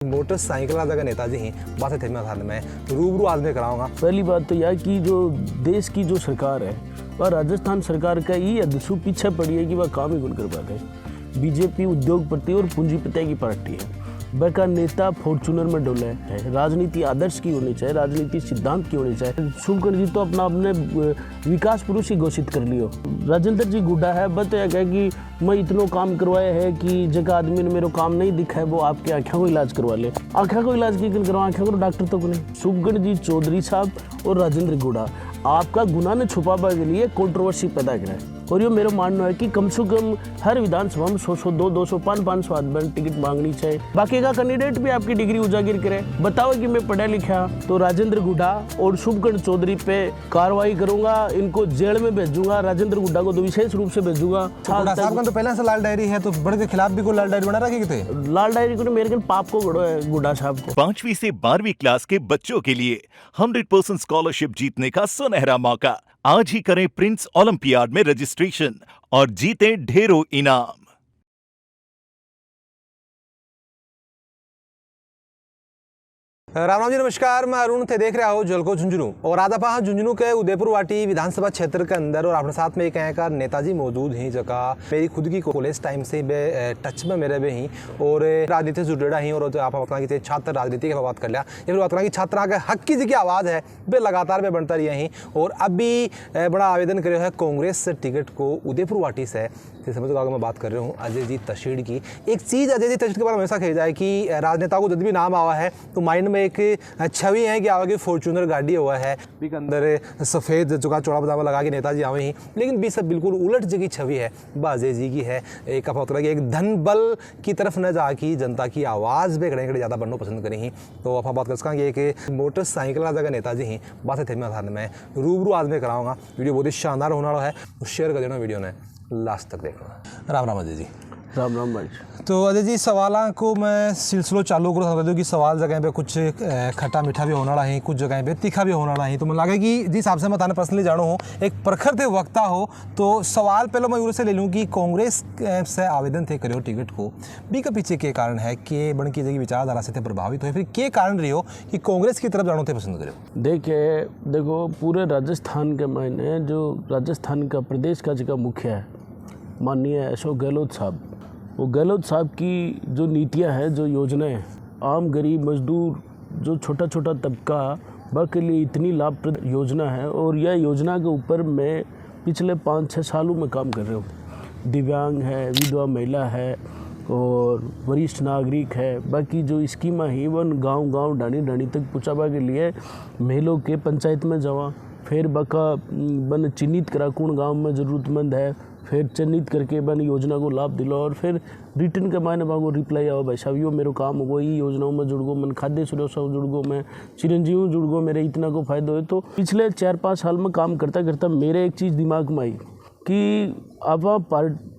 Motorcycle जगह नेताजी ही बात थे मैं रूबरू आज में कराऊंगा। पहली बात तो यह कि जो देश की जो सरकार है वह राजस्थान सरकार का ही अदसू पीछे पड़ी है कि वह काम ही कौन कर पाते। बीजेपी उद्योगपति और पूंजीपति की पार्टी है। वह का नेता फॉर्चूनर में डोले है। राजनीति आदर्श की होनी चाहिए, राजनीति सिद्धांत की होनी चाहिए। शुभकर जी तो अपने विकास पुरुष ही घोषित कर लियो। राजेंद्र जी गुड्डा है बस यह कहे कि मैं इतनो काम करवाया है कि जगह आदमी ने मेरे काम नहीं दिखा है वो आपके आँखों को इलाज करवा ले। आँखों को इलाज की करवा, आँखों को डॉक्टर तो को नहीं। शुभगढ़ जी चौधरी साहब और राजेंद्र गुड्डा आपका गुना ने छुपाने के लिए कंट्रोवर्सी पैदा करा है। और ये मेरा मानना है कि कम से कम हर विधानसभा में 100 200 500 आदमी टिकट मांगनी चाहिए। बाकी का कैंडिडेट भी आपकी डिग्री उजागर करे, बताओ कि मैं पढ़ा लिखा तो राजेंद्र गुड्डा और शुभगढ़ चौधरी पे कार्रवाई करूंगा, इनको जेल में भेजूंगा। राजेंद्र गुड्डा को तो विशेष रूप से भेजूंगा। तो पहले से लाल डायरी है तो बड़े के खिलाफ भी कोई लाल डायरी बना रखी थे। लाल डायरी को मेरे पाप को गड़ो है गुड्डा साहब को। 5वीं से 12वीं क्लास के बच्चों के लिए 100% स्कॉलरशिप जीतने का सुनहरा मौका। आज ही करें प्रिंस ओलंपियाड में रजिस्ट्रेशन और जीतें ढेरों इनाम। राम राम जी, नमस्कार। मैं अरुण थे, देख रहा हूँ जलको झुंझुनू। और आज आप झुंझुनू के उदयपुर वाटी विधानसभा क्षेत्र के अंदर और अपने साथ में एक का नेताजी मौजूद ही जगह मेरी खुद की कॉलेज टाइम से टच में मेरे भी ही और राजनीति से जुड़ा ही। और आप बात की छात्र राजनीति की बात कर लिया या फिर बात करें कि छात्रा के हक की जी आवाज़ है वे लगातार वे बनता रही ही। और अभी बड़ा आवेदन करे है कांग्रेस से टिकट को उदयपुर वाटी से समझ लो। मैं बात कर रहा हूँ अजय जी तशीड़ की। एक चीज़ अजय जी तशीड़ के बारे में हमेशा कही जाए कि राजनेता को जब भी नाम आवा है तो माइंड में एक छवि है कि आगे फॉर्चूनर गाड़ी हुआ है भी के अंदर सफ़ेद चुका चौड़ा पजामा लगा के नेताजी आवे ही। लेकिन भी सब बिल्कुल उलट जगह छवि है अजय जी की है। एक आप कि एक धन बल की तरफ न जाके जनता की आवाज़ भी खड़े ज़्यादा बनना पसंद करें ही। तो आप बात कर सकेंगे एक मोटरसाइकिल जगह नेताजी ही बात थे मैं रूबरू आज में कराऊंगा। वीडियो बहुत ही शानदार होने वाला है, शेयर कर देना वीडियो ने लास्ट तक देखना। राम राम अजय जी। राम राम भाई। तो अजय जी सवालों को मैं सिलसिलो चालू करूँ समझ कि सवाल जगह पे कुछ खट्टा मीठा भी होने वाला है, कुछ जगह पे तीखा भी होने वाला है। तो मुझे लगे कि जिस हिसाब से मैं ताने पर्सनली जानू हूँ एक प्रखर थे वक्ता हो तो सवाल पहले मैं यूँ से ले लूँ कि कांग्रेस से आवेदन थे करो टिकट को भी के पीछे के कारण है कि बन की जगह विचारधारा से थे प्रभावित हो फिर के कारण रही हो कि कांग्रेस की तरफ जानो थे पसंद करो। देखो पूरे राजस्थान के मायने जो राजस्थान का प्रदेश का जगह मुखिया है माननीय अशोक गहलोत साहब, वो गहलोत साहब की जो नीतियां हैं, जो योजनाएं आम गरीब मजदूर जो छोटा छोटा तबका वह के लिए इतनी लाभप्रद योजना है। और यह योजना के ऊपर मैं पिछले 5-6 सालों में काम कर रहा हूँ। दिव्यांग है, विधवा महिला है और वरिष्ठ नागरिक है। बाकी जो स्कीमा ही वन गांव गांव डानी डानी तक पहुँचावा के लिए महिलों के पंचायत में जावा, फिर बका बन चिन्हित करा कौन गाँव में ज़रूरतमंद है, फिर चिन्हित करके बन योजना को लाभ दिलो और फिर रिटर्न के मायने बागो रिप्लाई आओ भाई साहब यो मेरो काम हो ये योजनाओं में जुड़ गो, मन खाद्य सुरक्षा जुड़ गो, मैं चिरंजीव जुड़ गो, मेरे इतना को फायदा हो। तो पिछले 4-5 साल में काम करता करता मेरे एक चीज़ दिमाग में आई कि आप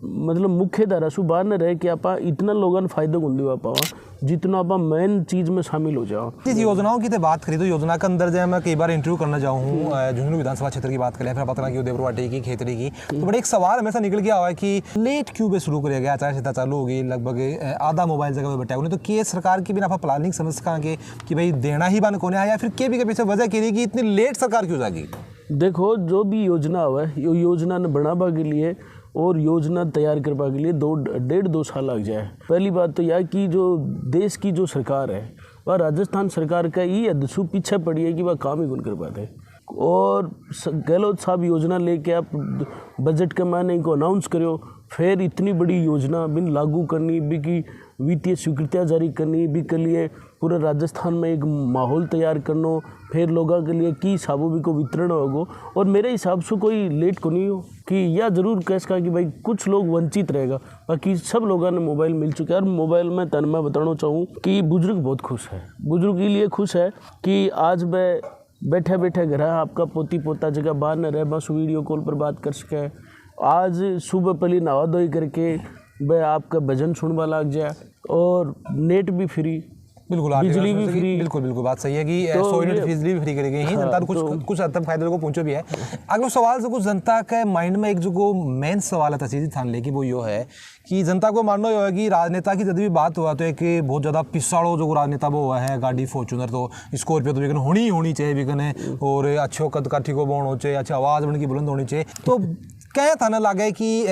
मतलब मुख्य धारा सु बाहर न रहे कि आप इतना लोगों फायदे को दिवा पावा जितना आप मेन चीज़ में शामिल हो जाओ। इस योजनाओं की तो बात करी तो योजना के अंदर जो मैं कई बार इंटरव्यू करना जाऊँ झुंझुनू विधानसभा क्षेत्र की बात करें फिर पता लगा कि उदयपुर वाटी की खेतरी की तो बड़े एक सवाल हमेशा निकल गया हुआ है कि लेट क्यों पे शुरू किया गया, आचार संहिता चालू होगी लगभग आधा मोबाइल जगह पे बैठा तो के सरकार की भी ना प्लानिंग समझ सकेंगे कि भाई देना ही बन कौन है या फिर के भी पीछे वजह की रही कि इतनी लेट सरकार क्यों जाएगी। देखो जो भी योजना हुआ है यो योजना ने बनावा के लिए और योजना तैयार करवा के लिए 1.5-2 साल लग जाए। पहली बात तो यह कि जो देश की जो सरकार है वह राजस्थान सरकार का ही अदसू पीछे पड़ी है कि वह काम ही कौन कर पाते। और गहलोत साहब योजना लेके आप बजट के मायने को अनाउंस करो, फिर इतनी बड़ी योजना बिन लागू करनी भी की वित्तीय स्वीकृतियाँ जारी करनी भी के लिए पूरे राजस्थान में एक माहौल तैयार करना, फिर लोगों के लिए की हिसाबों भी को वितरण होगो। और मेरे हिसाब से कोई लेट को नहीं हो कि यह ज़रूर कैस का कि भाई कुछ लोग वंचित रहेगा, बाकी सब लोगों ने मोबाइल मिल चुके हैं। और मोबाइल में तन मैं बताना चाहूँ कि बुजुर्ग बहुत खुश है, बुजुर्ग के लिए खुश है कि आज मैं बैठे बैठे घर आपका पोती पोता जगह बाहर न रहे बस वीडियो कॉल पर बात कर सके। आज सुबह पहले नहा धोई करके वह आपका भजन सुनवा लग जाए और नेट भी फ्री बिल्कुल बिजली भी फ्री। बिल्कुल बिल्कुल बात सही है कि तो 100 यूनिट ये- बिजली भी फ्री करी गई है। हाँ, जनता को तो- कुछ हद तक फायदे को पहुंचो भी है। अगला सवाल जो कुछ जनता के माइंड में एक जो मेन सवाल है तसीदी थान लेके वो यो है कि जनता को मानना यो है कि राजनेता की जब भी बात हुआ तो एक बहुत ज़्यादा पिसाड़ो जो राजनेता वो हुआ है गाड़ी फॉर्चूनर तो स्कॉर्पियो तो बिकन होनी चाहिए बिकने और अच्छो कद काठी को बोन हो चाहिए अच्छी आवाज़ बन की बुलंद होनी चाहिए। तो क्या थाना लागे कि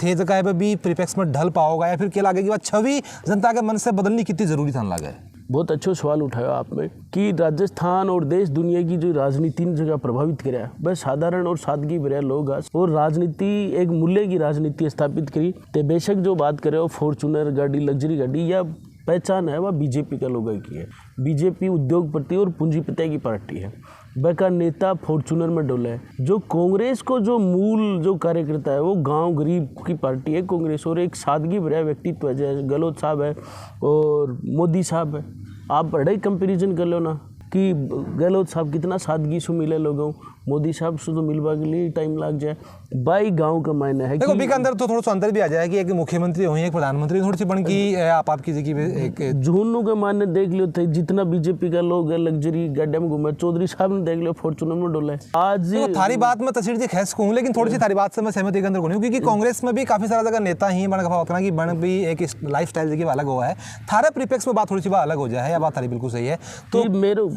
थे जगह पे भी प्रीपेक्स में ढल पाओगा या फिर क्या लागे कि वह छवि जनता के मन से बदलनी कितनी जरूरी थाना लागे? बहुत अच्छा सवाल उठाया आपने कि राजस्थान और देश दुनिया की जो राजनीति ने जगह प्रभावित कराया वह साधारण और सादगी भरे लोग हैं और राजनीति एक मूल्य की राजनीति स्थापित करी। तो बेशक जो बात करे वो फॉर्चूनर गाड़ी लग्जरी गाड़ी या पहचान है वह बीजेपी का लोगों की है। बीजेपी उद्योगपति और पूंजीपति की पार्टी है। वह का नेता फॉर्चूनर में डोला है। जो कांग्रेस को जो मूल जो कार्यकर्ता है वो गांव गरीब की पार्टी है कांग्रेस और एक सादगी भरा व्यक्तित्व है जैसे गहलोत साहब है और मोदी साहब है। आप बड़े कंपैरिजन कर लो ना कि गहलोत साहब कितना सादगी से मिले लोगों मोदी साहब से तो मिलवा के लिए टाइम लग जाए। बाई गांव का मायने है देखो कि बीके अंदर तो थोड़ा सा अंतर भी आ जाए कि एक मुख्यमंत्री हुई एक प्रधानमंत्री थोड़ी सी बन की आपकी जगह पे एक झुन्नू के मायने देख लियो थे जितना बीजेपी का लोग है लग्जरी गाड़ी में घूमे चौधरी साहब ने देख लियो फॉर्चूनर में डोले। आज देखो थारी बात में तस्वीर जी खैस कहूँ लेकिन थोड़ी सी थारी बात से मैं सहमति के अंदर कहूँ क्योंकि कांग्रेस में भी काफी सारा जगह नेता ही बन का कि बन भी एक लाइफ स्टाइल जगह अलग हुआ है। थारे प्रीपेक्स में बात थोड़ी सी बात अलग हो जाए या बात थारी बिल्कुल सही है। तो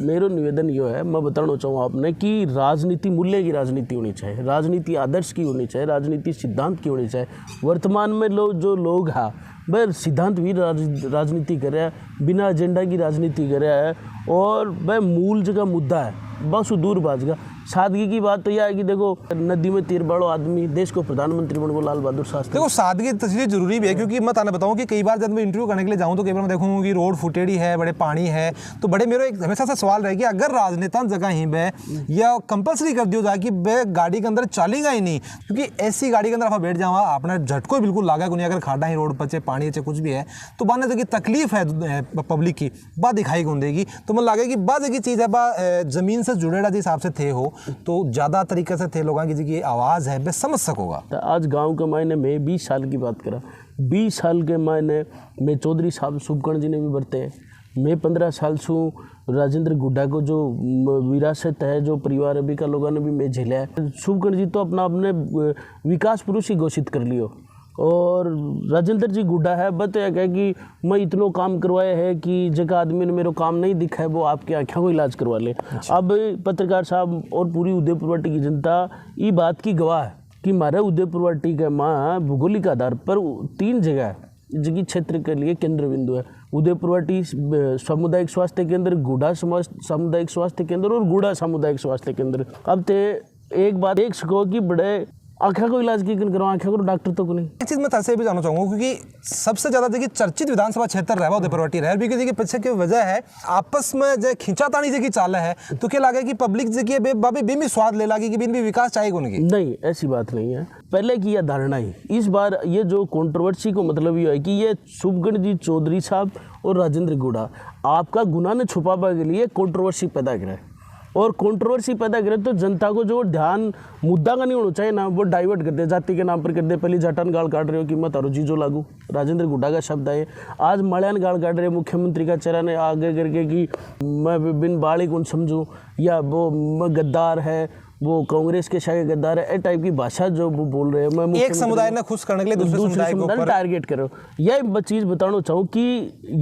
मेरो निवेदन ये है मैं बताना चाहूँ आपने कि राजनीति मूल्य की राजनीति होनी चाहिए राजनीति आदर्श की होनी चाहिए राजनीति सिद्धांत की होनी चाहिए। वर्तमान में जो लोग हैं वह सिद्धांत भी राजनीति कर रहा है बिना एजेंडा की राजनीति कर रहा है और वह मूल जगह मुद्दा है बस दूर बाजगा। सादगी की बात तो यह है कि देखो नदी में तीर बड़ो आदमी देश को प्रधानमंत्री बन गो लाल बहादुर शास्त्री। देखो सादगी तस्वीर जरूरी भी है क्योंकि मैं ताना बताऊं कि कई बार जब मैं इंटरव्यू करने के लिए जाऊं तो कई बार मैं देखूंगा कि रोड फुटेड़ी है बड़े पानी है तो बड़े मेरा एक हमेशा से सवाल रहे कि अगर राजनेता जगह ही बे या कंपलसरी कर दियो जाए कि बे गाड़ी के अंदर चलेगा ही नहीं क्योंकि ऐसी गाड़ी के अंदर आप बैठ जावा अपने झटको बिल्कुल लागा को नहीं अगर खाड़ा ही रोड पर चाहे पानी चाहे कुछ भी है तो बाने जगह तकलीफ है पब्लिक की बात दिखाई कौन देगी। तो मैं लगे कि बाद की चीज़ है बा जमीन से जुड़ेड़ा जिस हिसाब से थे हो तो ज़्यादा तरीके से थे लोगों की जी आवाज़ है बे समझ सकोगा। तो आज गांव के मायने में 20 साल की बात करा 20 साल के मायने में चौधरी साहब शुभकर्ण जी ने भी बरते हैं। मैं 15 साल से राजेंद्र गुड्डा को जो विरासत है जो परिवार अभी का लोगों ने भी मैं झेला है। शुभकर्ण जी तो अपने विकास पुरुष ही घोषित कर लियो और राजेंद्र जी गुड्डा है बत यह है कि मैं इतनो काम करवाया है कि जगह आदमी ने मेरे काम नहीं दिखा है वो आपकी आँखों को इलाज करवा ले। अब पत्रकार साहब और पूरी उदयपुर वाटी की जनता ये बात की गवाह है कि हमारे उदयपुर वाटी का माँ भौगोलिक आधार पर 3 जगह है जिसकी क्षेत्र के लिए केंद्र बिंदु है। उदयपुर वाटी सामुदायिक स्वास्थ्य केंद्र गुड़ा सामुदायिक स्वास्थ्य केंद्र और गुड़ा सामुदायिक स्वास्थ्य केंद्र। अब ते एक बात एक सको कि बड़े आँखों को इलाज की करो आँखों को डॉक्टर तो को नहीं। एक चीज़ मैं तसे भी जानना चाहूँगा क्योंकि सबसे ज़्यादा देखिए चर्चित विधानसभा क्षेत्र रहा उदयपुर वाटी रहा क्योंकि पीछे की वजह है आपस में जो खींचातानी जी की चाल है तो क्या लगे कि पब्लिक जी की बाबी भी स्वाद ले लागी कि भी विकास चाहिए उनकी। नहीं ऐसी बात नहीं है पहले की यह धारणा ही इस बार ये जो कंट्रोवर्सी को मतलब ये है कि ये शुभकर्ण जी चौधरी साहब और राजेंद्र गुड़ा आपका गुनाह ने छुपाने के लिए कंट्रोवर्सी पैदा करे और कंट्रोवर्सी पैदा करे तो जनता को जो ध्यान मुद्दा का नहीं होना चाहिए ना वो डाइवर्ट कर दे जाति के नाम पर कर दे। पहले जाटन गाल काट रहे हो कि मत जीजो लागू राजेंद्र गुड्डा का शब्द है। आज मलयान गाल काट रहे मुख्यमंत्री का चेहरा ने आगे करके कि मैं बिन बाड़ी कौन समझूँ या वो गद्दार है वो कांग्रेस के शायद गद्दार है टाइप की भाषा जो वो बोल रहे हैं। मैं एक समुदाय ने खुश करने के लिए दूसरे समुदाय को ऊपर टारगेट करो। यह चीज़ बताना चाहूँ कि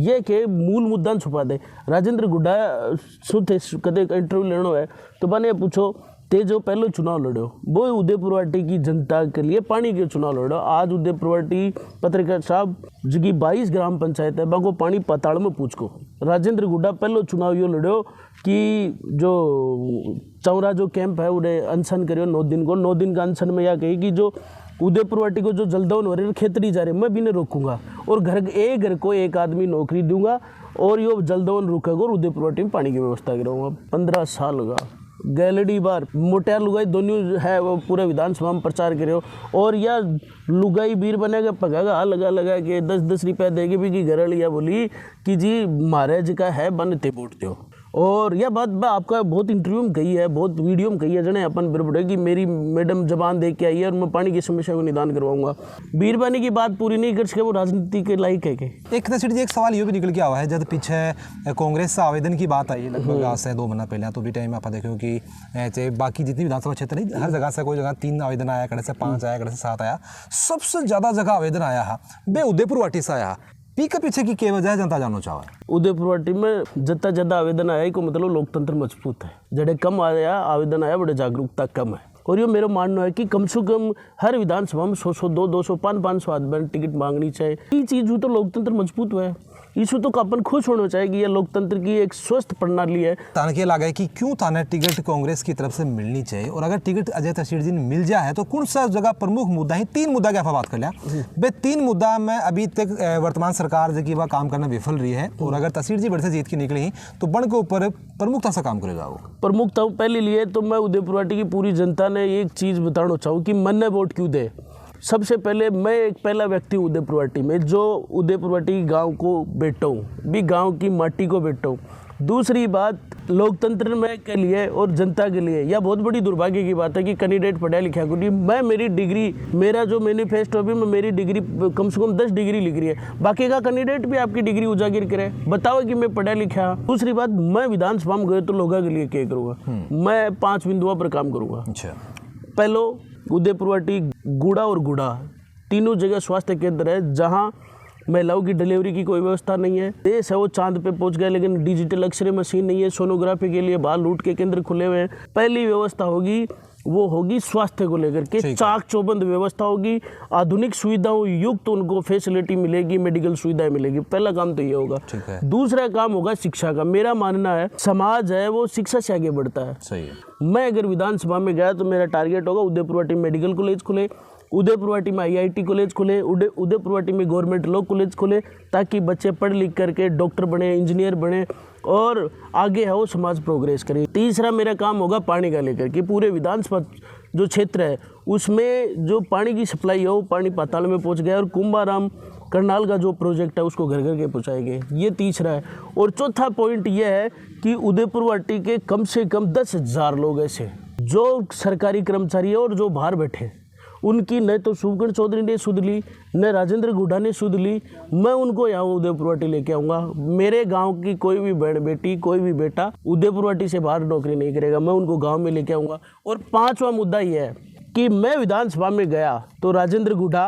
ये के मूल मुद्दा छुपा दे। राजेंद्र गुड्डा सुते कदे इंटरव्यू लेना है तो बने पूछो ते जो पहले चुनाव लड़ो वो उदयपुर वाटी की जनता के लिए पानी के चुनाव लड़ो। आज उदयपुर वाटी पत्रकार साहब जी 22 ग्राम पंचायत है बाको पानी पाताल में पूछ को। राजेंद्र गुड्डा पहले चुनाव यो लड़ो कि जो चौरा जो कैंप है उन्हें अनशन करियो 9 दिन को 9 दिन का अनशन में यह कही कि जो उदयपुर वाटी को जो जलदौन हो रहे खेतरी जा रहे मैं भी नहीं रोकूंगा और घर को एक आदमी नौकरी दूंगा और यो जलदौन रुकेगा और उदयपुर वाटी में पानी की व्यवस्था करूँगा। 15 साल होगा गैलडी बार मोटियार लुगाई दोनों है वो पूरे विधानसभा में प्रचार करे और या लुगाई बीर बनेगा पकागा लगा के 10-10 रुपया देगी भी कि घर लिया बोली कि जी महाराज का है बनते वोट दो और यह बात मैं आपका बहुत इंटरव्यू में कही है, बहुत वीडियो में कही है जने अपन बड़े कि मेरी मैडम जबान दे के आई है और मैं पानी की समस्या को निदान करवाऊंगा। बीरबानी की बात पूरी नहीं कर सके, वो राजनीति के लायक है के। एक तस्वीर जी, एक सवाल ये भी निकल के आया है, जब पीछे कांग्रेस से आवेदन की बात आई लगभग आज से 2 महीना पहले, तो भी टाइम आप देखो कि चाहे बाकी जितनी विधानसभा क्षेत्र नहीं, हर जगह से कोई जगह 3 आवेदन आया, कड़े से 5 आया, कड़े से 7 आया, सबसे ज़्यादा जगह आवेदन आया है बे उदयपुर वाटी से आया। पी के पीछे की क्या वजह है, जनता जानना चाहे। उदयपुर वाटी में जितना ज़्यादा आवेदन आया को मतलब लोकतंत्र मजबूत है, जड़े कम आया आवेदन आया बड़े जागरूकता कम है। और ये मेरा मानना है कि कम से कम हर विधानसभा में 100 200 500 आदमी टिकट मांगनी चाहिए। ये चीज़ हो तो लोकतंत्र मजबूत हुआ है, इसको तो अपन खुश होना चाहिए कि यह लोकतंत्र की एक स्वस्थ प्रणाली है। ताने के लगा है कि क्यों ताने टिकट कांग्रेस की तरफ से मिलनी चाहिए, और अगर टिकट अजय तसीर जी ने मिल जाए तो कौन सा जगह प्रमुख मुद्दा है? 3 मुद्दा की आप बात कर लिया बे, 3 मुद्दा में अभी तक वर्तमान सरकार जो कि वह काम करना विफल रही है, और अगर तसीर जी बड़े से जीत के निकली तो बड़ के ऊपर प्रमुखता से काम करेगा वो। प्रमुखता पहले लिए तो मैं उदयपुर वाटी की पूरी जनता ने एक चीज़ बताना चाहूँ कि मन ने वोट क्यों दे। सबसे पहले मैं एक पहला व्यक्ति हूँ उदयपुर वाटी में जो उदयपुर वाटी गाँव को बेटा हूँ, भी गाँव की माटी को बेटा हूँ। दूसरी बात लोकतंत्र में के लिए और जनता के लिए यह बहुत बड़ी दुर्भाग्य की बात है कि कैंडिडेट पढ़ा लिखा को नहीं। मैं मेरी डिग्री, मेरा जो मैनिफेस्टो भी मैं मेरी डिग्री कम से कम 10 डिग्री लिख रही है, बाकी का कैंडिडेट भी आपकी डिग्री उजागर करे, बताओ कि मैं पढ़ा लिखा। दूसरी बात, मैं विधानसभा में गए तो लोगों के लिए क्या करूँगा, मैं 5 बिंदुओं पर काम करूँगा। अच्छा, पहलो उदयपुर वाटी गुड़ा और गुड़ा तीनों जगह स्वास्थ्य केंद्र है जहां महिलाओं की डिलीवरी की कोई व्यवस्था नहीं है। देश है वो चांद पे पहुंच गया, लेकिन डिजिटल एक्सरे मशीन नहीं है। सोनोग्राफी के लिए बाल लूट के केंद्र खुले हुए हैं। पहली व्यवस्था होगी वो होगी स्वास्थ्य को लेकर के चाक चौबंद व्यवस्था होगी, आधुनिक सुविधाओं युक्त उनको फैसिलिटी मिलेगी, मेडिकल सुविधाएं मिलेगी। पहला काम तो ये होगा। दूसरा काम होगा शिक्षा का। मेरा मानना है समाज है वो शिक्षा से आगे बढ़ता है। सही है। मैं अगर विधानसभा में गया तो मेरा टारगेट होगा उदयपुर वाटी मेडिकल कॉलेज खुले, उदयपुर वाटी में IIT कॉलेज खुले, उदयपुर वाटी में गवर्नमेंट लॉ कॉलेज खुले, ताकि बच्चे पढ़ लिख करके डॉक्टर बने, इंजीनियर बने और आगे है वो समाज प्रोग्रेस करे। तीसरा मेरा काम होगा पानी का लेकर कि पूरे विधानसभा जो क्षेत्र है उसमें जो पानी की सप्लाई है वो पानी पाताल में पहुंच गया, और कुंभाराम करनाल का जो प्रोजेक्ट है उसको घर घर के पहुँचाएंगे। ये तीसरा है। और चौथा पॉइंट ये है कि उदयपुर वाटी के कम से कम 10,000 लोग ऐसे जो सरकारी कर्मचारी है और जो बाहर बैठे, उनकी न तो शुभकरण चौधरी ने सुध ली, न राजेंद्र गुड्डा ने सुध ली। मैं उनको यहाँ उदयपुर वाटी लेके आऊँगा। मेरे गांव की कोई भी बहन बेटी, कोई भी बेटा उदयपुर वाटी से बाहर नौकरी नहीं करेगा, मैं उनको गांव में लेके आऊँगा। और 5वां मुद्दा ये है कि मैं विधानसभा में गया तो राजेंद्र गुड्डा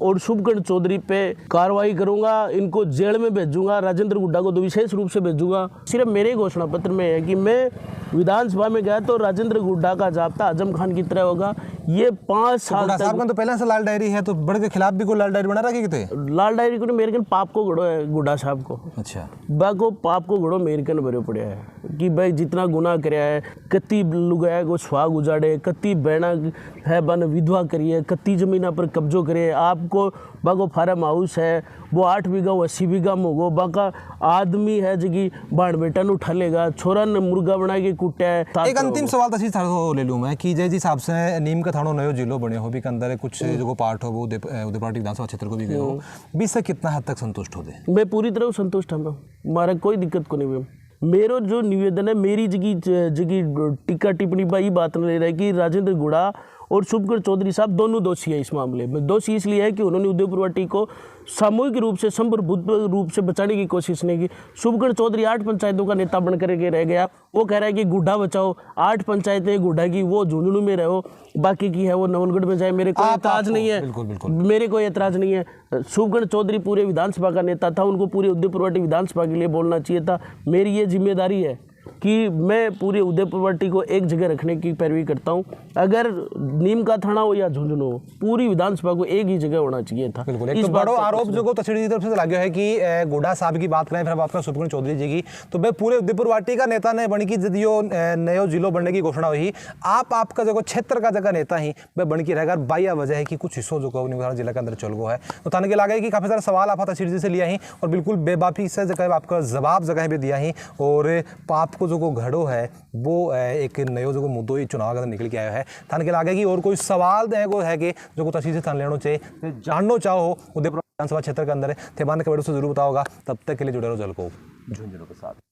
और शुभकरण चौधरी पे कार्रवाई करूंगा, इनको जेल में भेजूंगा। राजेंद्र गुड्डा को तो विशेष रूप से भेजूंगा। सिर्फ मेरे घोषणा पत्र में है कि मैं विधानसभा में गया तो राजेंद्र गुड्डा का जाब्ता आजम खान की तरह होगा। ये 5 साल तक तो पहले से लाल डायरी है, तो बड़े के खिलाफ भी कोई लाल डायरी बना रखी थे? लाल डायरी को नहीं, मेरे पाप को घड़ो है गुड्डा साहब को। अच्छा, बाको पाप को घड़ो मेरकन भरे पड़े है कि भाई जितना गुनाह कराया है, कत्ती लुगाया को सुहाग उजाड़े, कत्ती बहना है बन विधवा करिए, कत्ती जमीना पर कब्जो करे। आपको बाको फार्म हाउस है वो 8 बीघा 80 बीघा में होगो, बाका आदमी है जगी बाण बेटा न उठा लेगा, छोरा ने मुर्गा बना के कुटा है। एक अंतिम सवाल तसी थारो ले लूँ मैं कि जय जी हिसाब से नीम का थानो नयो जिलो बने हो भी के अंदर कुछ जो पार्ट हो वो उदयपुर वाटी विधानसभा क्षेत्र को भी गए हो, भी से कितना हद तक संतुष्ट हो दे? मैं पूरी तरह संतुष्ट हूँ, हमारा कोई दिक्कत को नहीं। मेरा जो निवेदन है, मेरी जगह टीका टिप्पणी बाई बात न ले रहा है कि राजेंद्र गुड़ा और शुभकरण चौधरी साहब दोनों दोषी है इस मामले में। दोषी इसलिए है कि उन्होंने उदयपुर वाटी को सामूहिक रूप से संप्रभुत्व रूप से बचाने की कोशिश नहीं की। शुभकरण चौधरी 8 पंचायतों का नेता बन करके रह गया। वो कह रहा है कि गुड्डा बचाओ, 8 पंचायतें गुड्डा की वो झुंझुनू में रहो, बाकी की है वो नवलगढ़ में जाए। मेरे कोई एतराज नहीं है, बिल्कुल बिल्कुल मेरे कोई एतराज नहीं है। शुभकरण चौधरी पूरे विधानसभा का नेता था, उनको पूरे उदयपुर वाटी विधानसभा के लिए बोलना चाहिए था। मेरी ये जिम्मेदारी है कि मैं पूरे उदयपुर वाटी को एक जगह रखने की पैरवी करता हूं। अगर नीम का थाना हो या झुंझुनू हो, पूरी विधानसभा को एक ही जगह होना चाहिए था। बिल्कुल। एक तो बड़ो आरोप जो तसीर की तरफ से लगा है कि गुड्डा साहब की बात करें, फिर बात करें शुभकरण चौधरी जी की, तो मैं पूरे उदयपुर वाटी का नेता ने बन की जदियो नयो जिलो बनने की घोषणा हुई, आपका जो क्षेत्र का जगह नेता ही मैं बन की रहेगा। बाया वजह है कि कुछ हिस्सों जो जिला के अंदर चल गो है, तो थाने के लगा है कि काफ़ी सारा सवाल आप तसीर जी से लिया ही और बिल्कुल बेबाफी से जगह आपका जवाब जगह भी दिया ही, और पाप को जो घड़ो है वो एक नयो जो मुद्दो ही चुनाव के अंदर निकल के आया है। थाने के लागे कि और कोई सवाल है कि जो तसीर से थान लेना चाहिए, जानना चाहो उदयपुर विधानसभा क्षेत्र के अंदर थे बांध के बड़ों से जरूर बताओगा। तब तक के लिए जुड़े रहो जलको झुंझुनू के साथ।